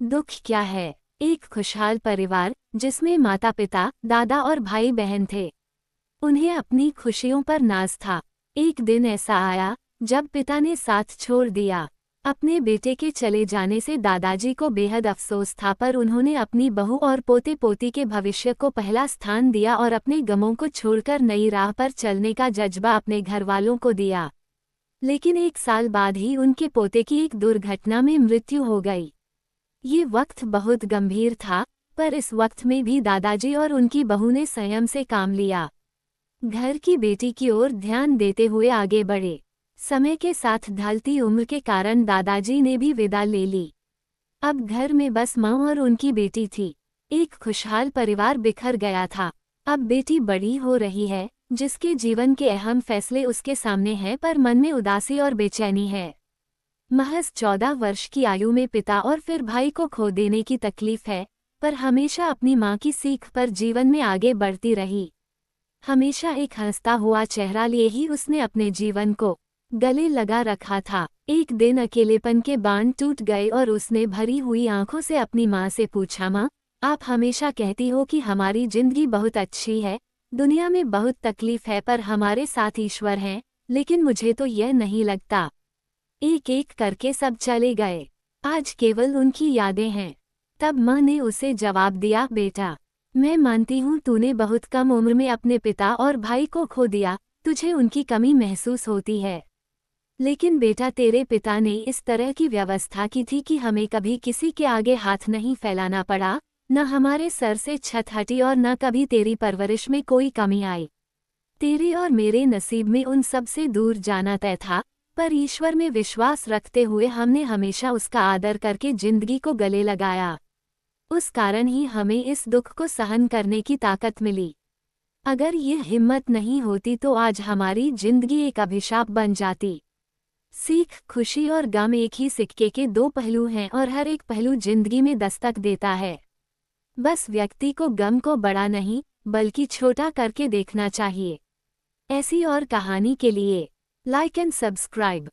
दुख क्या है? एक खुशहाल परिवार जिसमें माता पिता, दादा और भाई बहन थे। उन्हें अपनी खुशियों पर नाज था। एक दिन ऐसा आया जब पिता ने साथ छोड़ दिया। अपने बेटे के चले जाने से दादाजी को बेहद अफसोस था, पर उन्होंने अपनी बहू और पोते पोती के भविष्य को पहला स्थान दिया और अपने गमों को छोड़कर नई राह पर चलने का जज्बा अपने घरवालों को दिया। लेकिन 1 साल बाद ही उनके पोते की एक दुर्घटना में मृत्यु हो गई। ये वक्त बहुत गंभीर था, पर इस वक्त में भी दादाजी और उनकी बहू ने संयम से काम लिया। घर की बेटी की ओर ध्यान देते हुए आगे बढ़े। समय के साथ ढलती उम्र के कारण दादाजी ने भी विदा ले ली। अब घर में बस माँ और उनकी बेटी थी। एक खुशहाल परिवार बिखर गया था। अब बेटी बड़ी हो रही है, जिसके जीवन के अहम फैसले उसके सामने हैं, पर मन में उदासी और बेचैनी है। महज 14 वर्ष की आयु में पिता और फिर भाई को खो देने की तकलीफ है, पर हमेशा अपनी माँ की सीख पर जीवन में आगे बढ़ती रही। हमेशा एक हंसता हुआ चेहरा लिए ही उसने अपने जीवन को गले लगा रखा था। एक दिन अकेलेपन के बांध टूट गए और उसने भरी हुई आंखों से अपनी माँ से पूछा, माँ, आप हमेशा कहती हो कि हमारी जिंदगी बहुत अच्छी है, दुनिया में बहुत तकलीफ है, पर हमारे साथ ईश्वर हैं, लेकिन मुझे तो यह नहीं लगता। एक एक करके सब चले गए, आज केवल उनकी यादें हैं। तब माँ ने उसे जवाब दिया, बेटा, मैं मानती हूँ तूने बहुत कम उम्र में अपने पिता और भाई को खो दिया, तुझे उनकी कमी महसूस होती है। लेकिन बेटा, तेरे पिता ने इस तरह की व्यवस्था की थी कि हमें कभी किसी के आगे हाथ नहीं फैलाना पड़ा, न हमारे सर से छत हटी और न कभी तेरी परवरिश में कोई कमी आई। तेरे और मेरे नसीब में उन सब से दूर जाना तय था, पर ईश्वर में विश्वास रखते हुए हमने हमेशा उसका आदर करके जिंदगी को गले लगाया। उस कारण ही हमें इस दुख को सहन करने की ताकत मिली। अगर ये हिम्मत नहीं होती तो आज हमारी जिंदगी एक अभिशाप बन जाती। सीख, खुशी और गम एक ही सिक्के के 2 पहलू हैं और हर एक पहलू जिंदगी में दस्तक देता है। बस व्यक्ति को गम को बड़ा नहीं, बल्कि छोटा करके देखना चाहिए। ऐसी और कहानी के लिए लाइक एंड सब्सक्राइब।